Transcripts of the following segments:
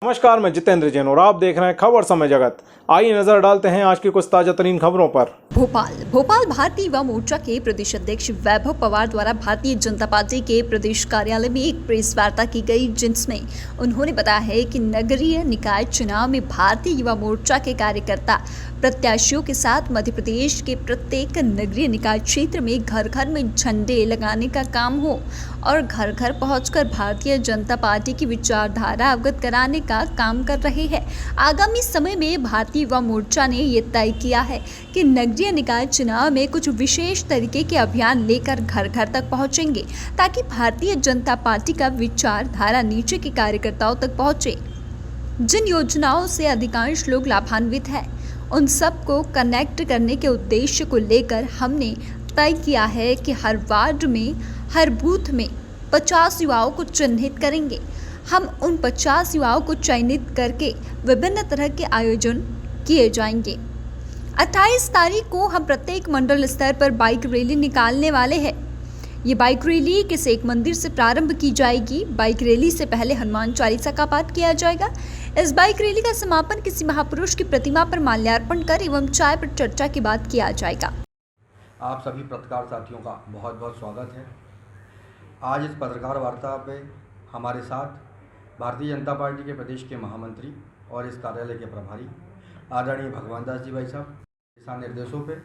नमस्कार, मैं जितेंद्र जैन और आप देख रहे हैं खबर समय जगत। आइए नजर डालते हैं आज की कुछ ताजा तरीन खबरों पर। भोपाल भारतीय युवा मोर्चा के प्रदेश अध्यक्ष वैभव पवार द्वारा भारतीय जनता पार्टी के प्रदेश कार्यालय में एक प्रेस वार्ता की गई, जिसमें उन्होंने बताया है कि नगरीय निकाय चुनाव में भारतीय युवा मोर्चा के कार्यकर्ता प्रत्याशियों के साथ मध्य प्रदेश के प्रत्येक नगरीय निकाय क्षेत्र में घर घर में झंडे लगाने का काम हो और घर घर पहुंचकर भारतीय जनता पार्टी की विचारधारा अवगत कराने का काम कर रहे हैं। आगामी समय में भारतीय युवा मोर्चा ने ये तय किया है कि नगरीय निकाय चुनाव में कुछ विशेष तरीके के अभियान लेकर घर घर तक पहुंचेंगे, ताकि भारतीय जनता पार्टी का विचारधारा नीचे के कार्यकर्ताओं तक पहुंचे। जिन योजनाओं से अधिकांश लोग लाभान्वित हैं, उन सबको कनेक्ट करने के उद्देश्य को लेकर हमने तय किया है कि हर वार्ड में, हर बूथ में 50 युवाओं को चिन्हित करेंगे। हम उन 50 युवाओं को चयनित करके विभिन्न तरह के आयोजन किए जाएंगे। 28 तारीख को हम प्रत्येक मंडल स्तर पर बाइक रैली निकालने वाले हैं। ये बाइक रैली किसी एक मंदिर से प्रारंभ की जाएगी। बाइक रैली से पहले हनुमान चालीसा का पाठ किया जाएगा। इस बाइक रैली का समापन किसी महापुरुष की प्रतिमा पर माल्यार्पण कर एवं चाय पर चर्चा के बाद किया जाएगा। आप सभी पत्रकार साथियों का बहुत बहुत स्वागत है। आज इस पत्रकार वार्ता पे हमारे साथ भारतीय जनता पार्टी के प्रदेश के महामंत्री और इस कार्यालय के प्रभारी आदरणीय भगवान दास जी भाई साहब, दिशा निर्देशों पे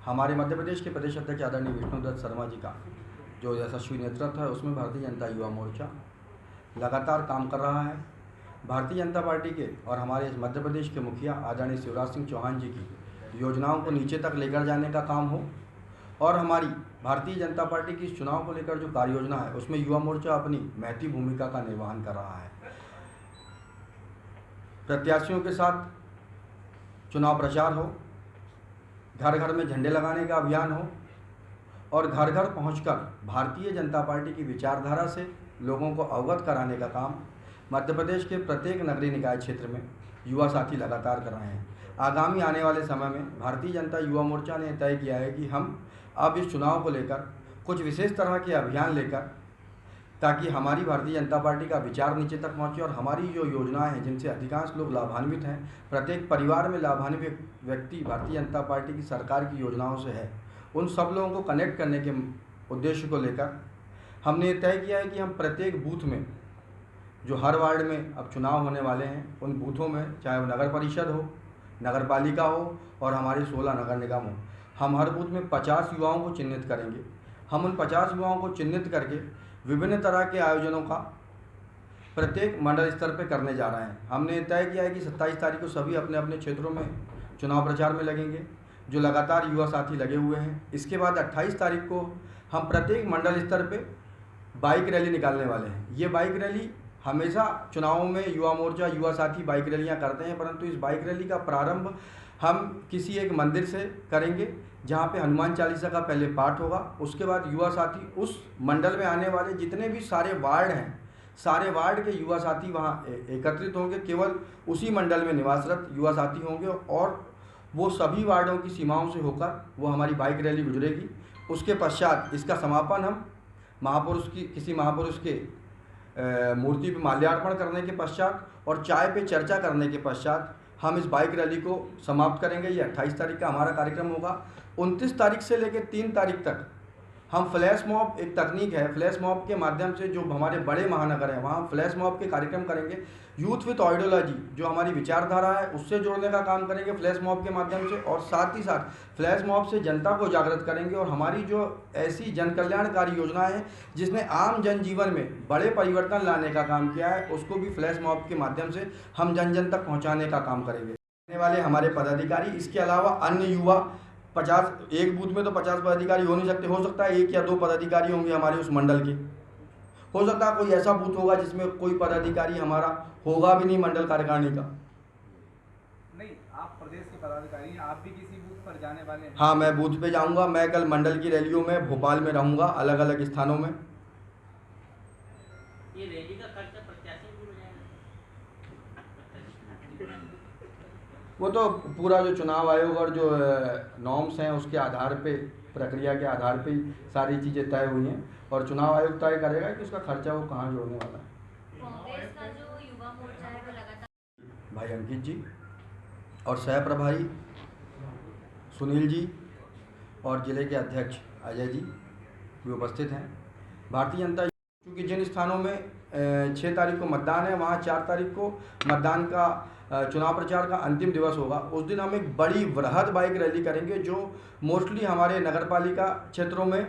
हमारे मध्य प्रदेश के प्रदेश अध्यक्ष आदरणीय विष्णुदत्त शर्मा जी का जो यशस्वी नेतृत्व है, उसमें भारतीय जनता युवा मोर्चा लगातार काम कर रहा है। भारतीय जनता पार्टी के और हमारे इस मध्य प्रदेश के मुखिया आदरणीय शिवराज सिंह चौहान जी की योजनाओं को नीचे तक लेकर जाने का काम हो और हमारी भारतीय जनता पार्टी की इस चुनाव को लेकर जो कार्य योजना है, उसमें युवा मोर्चा अपनी महती भूमिका का निर्वहन कर रहा है। प्रत्याशियों के साथ चुनाव प्रचार हो, घर घर में झंडे लगाने का अभियान हो और घर घर पहुंचकर भारतीय जनता पार्टी की विचारधारा से लोगों को अवगत कराने का काम मध्य प्रदेश के प्रत्येक नगरीय निकाय क्षेत्र में युवा साथी लगातार कर रहे हैं। आगामी आने वाले समय में भारतीय जनता युवा मोर्चा ने तय किया है कि हम अब इस चुनाव को लेकर कुछ विशेष तरह के अभियान लेकर, ताकि हमारी भारतीय जनता पार्टी का विचार नीचे तक पहुंचे और हमारी जो योजनाएं हैं जिनसे अधिकांश लोग लाभान्वित हैं, प्रत्येक परिवार में लाभान्वित व्यक्ति भारतीय जनता पार्टी की सरकार की योजनाओं से है, उन सब लोगों को कनेक्ट करने के उद्देश्य को लेकर हमने तय किया है कि हम प्रत्येक बूथ में, जो हर वार्ड में अब चुनाव होने वाले हैं, उन बूथों में, चाहे वो नगर परिषद हो, नगर पालिका हो और हमारे 16 नगर निगम हो, हम हर बूथ में 50 युवाओं को चिन्हित करेंगे। हम उन 50 युवाओं को चिन्हित करके विभिन्न तरह के आयोजनों का प्रत्येक मंडल स्तर पर करने जा रहे हैं। हमने तय किया है कि 27 तारीख को सभी अपने अपने क्षेत्रों में चुनाव प्रचार में लगेंगे, जो लगातार युवा साथी लगे हुए हैं। इसके बाद 28 तारीख को हम प्रत्येक मंडल स्तर पर बाइक रैली निकालने वाले हैं। ये बाइक रैली हमेशा चुनावों में युवा मोर्चा, युवा साथी बाइक रैलियां करते हैं, परंतु इस बाइक रैली का प्रारंभ हम किसी एक मंदिर से करेंगे, जहां पे हनुमान चालीसा का पहले पाठ होगा। उसके बाद युवा साथी उस मंडल में आने वाले जितने भी सारे वार्ड हैं, सारे वार्ड के युवा साथी वहां एकत्रित होंगे। केवल उसी मंडल में निवासरत युवा साथी होंगे और वो सभी वार्डों की सीमाओं से होकर वो हमारी बाइक रैली गुजरेगी। उसके पश्चात इसका समापन हम किसी महापुरुष के मूर्ति पर माल्यार्पण करने के पश्चात और चाय पे चर्चा करने के पश्चात हम इस बाइक रैली को समाप्त करेंगे। ये 28 तारीख का हमारा कार्यक्रम होगा। 29 तारीख से लेकर 3 तारीख तक हम फ्लैश मॉब, एक तकनीक है, फ्लैश मॉब के माध्यम से जो हमारे बड़े महानगर हैं वहाँ फ्लैश मॉब के कार्यक्रम करेंगे। यूथ विथ आइडियोलॉजी, जो हमारी विचारधारा है, उससे जोड़ने का काम करेंगे फ्लैश मॉब के माध्यम से, और साथ ही साथ फ्लैश मॉब से जनता को जागृत करेंगे और हमारी जो ऐसी जन कल्याणकारी योजनाएं हैं जिसने आम जनजीवन में बड़े परिवर्तन लाने का काम किया है, उसको भी फ्लैश मॉब के माध्यम से हम जन जन तक पहुँचाने का काम करेंगे। आने वाले हमारे पदाधिकारी, इसके अलावा अन्य युवा 50, एक बूथ में तो 50 पदाधिकारी हो नहीं सकते, हो सकता है 1 या 2 पदाधिकारी होंगे हमारे उस मंडल के, हो सकता है कोई ऐसा बूथ होगा जिसमें कोई पदाधिकारी हमारा होगा भी नहीं मंडल कार्यकारिणी का। नहीं, आप प्रदेश के पदाधिकारी हैं, आप भी किसी बूथ पर जाने वाले हैं? हाँ, मैं बूथ पे जाऊंगा। मैं कल मंडल की रैलियों में भोपाल में रहूंगा, अलग अलग स्थानों में। ये रैली का खर्चा प्रत्याशी को हो जाएगा? वो तो पूरा जो चुनाव आयोग और जो नॉर्म्स हैं उसके आधार पे, प्रक्रिया के आधार पे सारी चीज़ें तय हुई हैं और चुनाव आयोग तय करेगा कि उसका खर्चा वो कहाँ जोड़ने वाला है। कांग्रेस का जो युवा मोर्चा है वो भाई अंकित जी और सह प्रभारी सुनील जी और जिले के अध्यक्ष अजय जी भी उपस्थित हैं। भारतीय जनता क्योंकि जिन स्थानों में 6 तारीख को मतदान है, वहाँ 4 तारीख को मतदान का चुनाव प्रचार का अंतिम दिवस होगा। उस दिन हम एक बड़ी वृहद बाइक रैली करेंगे जो मोस्टली हमारे नगर पालिका क्षेत्रों में,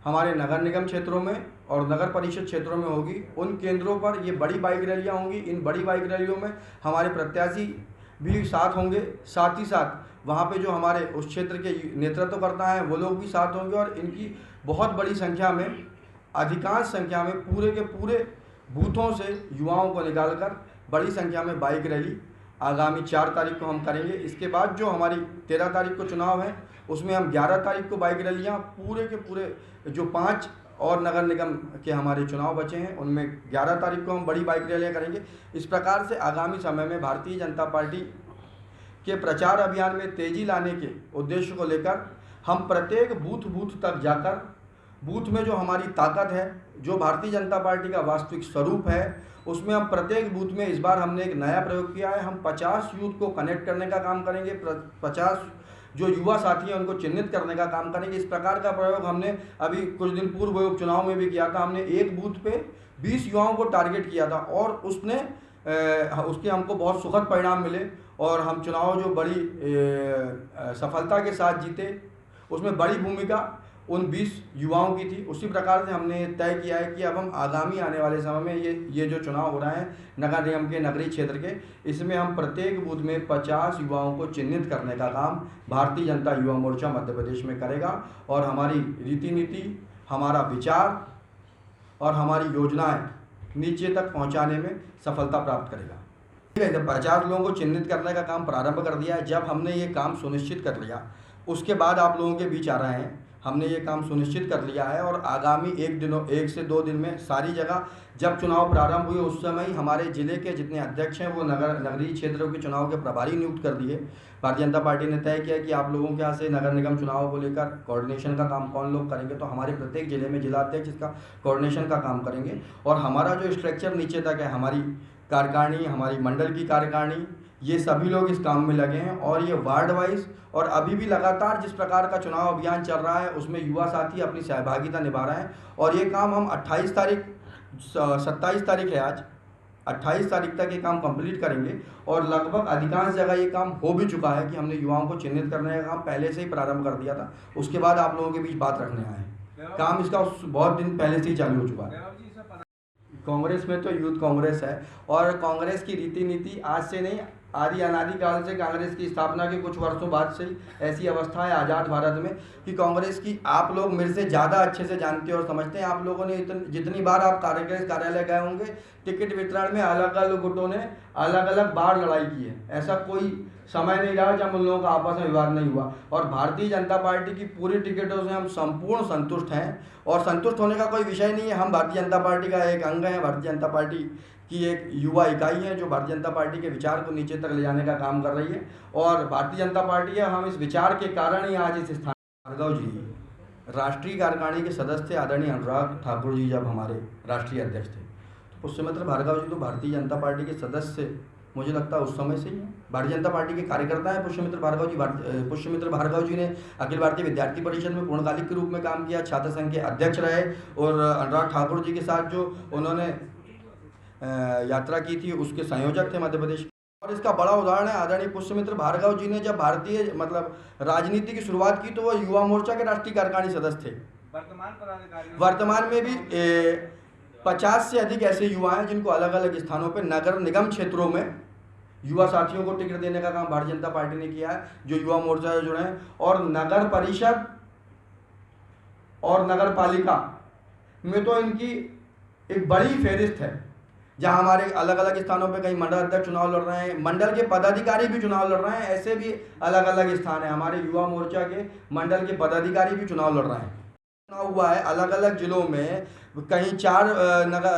हमारे नगर निगम क्षेत्रों में और नगर परिषद क्षेत्रों में होगी। उन केंद्रों पर ये बड़ी बाइक रैलियाँ होंगी। इन बड़ी बाइक रैलियों में हमारे प्रत्याशी भी साथ होंगे, साथ ही साथ वहाँ पे जो हमारे उस क्षेत्र के नेतृत्व करता है वो लोग भी साथ होंगे और इनकी बहुत बड़ी संख्या में, अधिकांश संख्या में पूरे के पूरे बूथों से युवाओं को निकालकर बड़ी संख्या में बाइक रैली आगामी 4 तारीख को हम करेंगे। इसके बाद जो हमारी 13 तारीख को चुनाव है उसमें हम 11 तारीख को बाइक रैलियाँ पूरे के पूरे जो 5 और नगर निगम के हमारे चुनाव बचे हैं उनमें 11 तारीख को हम बड़ी बाइक रैलियाँ करेंगे। इस प्रकार से आगामी समय में भारतीय जनता पार्टी के प्रचार अभियान में तेज़ी लाने के उद्देश्य को लेकर हम प्रत्येक बूथ तक जाकर बूथ में जो हमारी ताकत है, जो भारतीय जनता पार्टी का वास्तविक स्वरूप है, उसमें हम प्रत्येक बूथ में इस बार हमने एक नया प्रयोग किया है। हम 50 यूथ को कनेक्ट करने का काम करेंगे, 50 जो युवा साथी हैं उनको चिन्हित करने का काम करेंगे। इस प्रकार का प्रयोग हमने अभी कुछ दिन पूर्व उपचुनाव में भी किया था। हमने एक बूथ पे 20 युवाओं को टारगेट किया था और उसके हमको बहुत सुखद परिणाम मिले और हम चुनाव जो बड़ी सफलता के साथ जीते, उसमें बड़ी भूमिका उन 20 युवाओं की थी। उसी प्रकार से हमने तय किया है कि अब हम आगामी आने वाले समय में ये जो चुनाव हो रहा है नगर निगम के नगरीय क्षेत्र के, इसमें हम प्रत्येक बूथ में 50 युवाओं को चिन्हित करने का काम भारतीय जनता युवा मोर्चा मध्य प्रदेश में करेगा और हमारी रीति नीति, हमारा विचार और हमारी योजनाएं नीचे तक पहुंचाने में सफलता प्राप्त करेगा। 50 लोगों को चिन्हित करने का काम प्रारंभ कर दिया है। जब हमने ये काम सुनिश्चित कर लिया उसके बाद आप लोगों के बीच आ रहे हैं। हमने ये काम सुनिश्चित कर लिया है और आगामी 1 से 2 दिन में सारी जगह जब चुनाव प्रारंभ हुए उस समय ही हमारे जिले के जितने अध्यक्ष हैं वो नगरीय क्षेत्रों के चुनाव के प्रभारी नियुक्त कर दिए। भारतीय जनता पार्टी ने तय किया कि आप लोगों के यहाँ से नगर निगम चुनाव को लेकर कोऑर्डिनेशन का काम कौन लोग करेंगे, तो हमारे प्रत्येक जिले में जिला अध्यक्ष इसका कोऑर्डिनेशन का काम करेंगे। और हमारा जो स्ट्रक्चर नीचे तक है, हमारी कार्यकारिणी, हमारी मंडल की कार्यकारिणी, ये सभी लोग इस काम में लगे हैं और ये वार्ड वाइज और अभी भी लगातार जिस प्रकार का चुनाव अभियान चल रहा है उसमें युवा साथी अपनी सहभागिता निभा रहे हैं। और ये काम हम 27 तारीख है आज, 28 तारीख तक ये काम कंप्लीट करेंगे और लगभग अधिकांश जगह ये काम हो भी चुका है कि हमने युवाओं को चिन्हित करने का काम पहले से ही प्रारंभ कर दिया था। उसके बाद आप लोगों के बीच बात रखने आए हैं। काम इसका बहुत दिन पहले से ही चालू हो चुका है। कांग्रेस में तो यूथ कांग्रेस है और कांग्रेस की रीति नीति आज से नहीं, आदि अनादि काल से कांग्रेस की स्थापना के कुछ वर्षों बाद से ही ऐसी अवस्था है आज़ाद भारत में कि कांग्रेस की आप लोग मेरे से ज़्यादा अच्छे से जानते हैं और समझते हैं। आप लोगों ने जितनी बार आप कांग्रेस कार्यालय गए होंगे, टिकट वितरण में अलग अलग गुटों ने अलग अलग बार लड़ाई की है। ऐसा कोई समय नहीं रहा जब उन लोगों का आपस में विवाद नहीं हुआ। और भारतीय जनता पार्टी की पूरी टिकटों से हम संपूर्ण संतुष्ट हैं और संतुष्ट होने का कोई विषय नहीं है। हम भारतीय जनता पार्टी का एक अंग हैं, भारतीय जनता पार्टी की एक युवा इकाई है जो भारतीय जनता पार्टी के विचार को नीचे तक ले जाने का काम कर रही है और भारतीय जनता पार्टी है। हम इस विचार के कारण ही आज इस स्थान भार्गव जी राष्ट्रीय कार्यकारिणी के सदस्य थे। आदरणीय अनुराग ठाकुर जी जब हमारे राष्ट्रीय अध्यक्ष थे तो पुष्यमित्र भार्गव जी तो भारतीय जनता पार्टी के सदस्य मुझे लगता है उस समय से ही है। भारतीय जनता पार्टी के कार्यकर्ता हैं पुष्यमित्र भार्गव जी। पुष्यमित्र भार्गव जी ने अखिल भारतीय विद्यार्थी परिषद में पूर्णकालिक के रूप में काम किया, छात्र संघ के अध्यक्ष रहे और अनुराग ठाकुर जी के साथ जो उन्होंने यात्रा की थी उसके संयोजक थे मध्य प्रदेश। और इसका बड़ा उदाहरण है आदरणीय पुष्यमित्र भार्गव जी ने जब भारतीय राजनीति की शुरुआत की तो वो युवा मोर्चा के राष्ट्रीय कार्यकारिणी सदस्य थे। वर्तमान में भी 50 से अधिक ऐसे युवा हैं जिनको अलग अलग स्थानों पे नगर निगम क्षेत्रों में युवा साथियों को टिकट देने का काम भारतीय जनता पार्टी ने किया है, जो युवा मोर्चा से जुड़े हैं। और नगर परिषद और नगर पालिका में तो इनकी एक बड़ी फहरिस्त है, जहां हमारे अलग अलग स्थानों पे कई मंडल अध्यक्ष चुनाव लड़ रहे हैं, मंडल के पदाधिकारी भी चुनाव लड़ रहे हैं। ऐसे भी अलग अलग स्थान है, हमारे युवा मोर्चा के मंडल के पदाधिकारी भी चुनाव लड़ रहे हैं। चुनाव हुआ है अलग अलग जिलों में, कहीं 4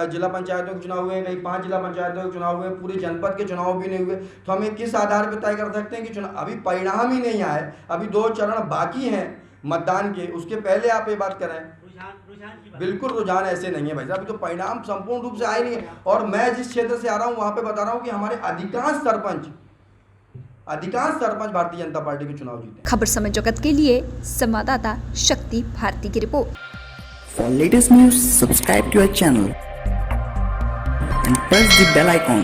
जिला पंचायतों के चुनाव हुए हैं, कहीं 5 जिला पंचायतों के चुनाव हुए हैं, पूरी जनपद के चुनाव भी नहीं हुए। तो हमें किस आधार पर तय कर सकते हैं कि चुनाव अभी परिणाम ही नहीं आए, अभी 2 चरण बाकी हैं मतदान के, उसके पहले आप ये बात करें। रुझान की बात बिल्कुल रुझान ऐसे नहीं है भाई साहब, अभी तो परिणाम संपूर्ण रूप से आए नहीं है। और मैं जिस क्षेत्र से आ रहा हूँ वहाँ पे बता रहा हूँ कि हमारे अधिकांश सरपंच भारतीय जनता पार्टी के चुनाव जीते। खबर समय जगत के लिए संवाददाता शक्ति भारती की report. For latest news, subscribe to our channel and press the bell icon.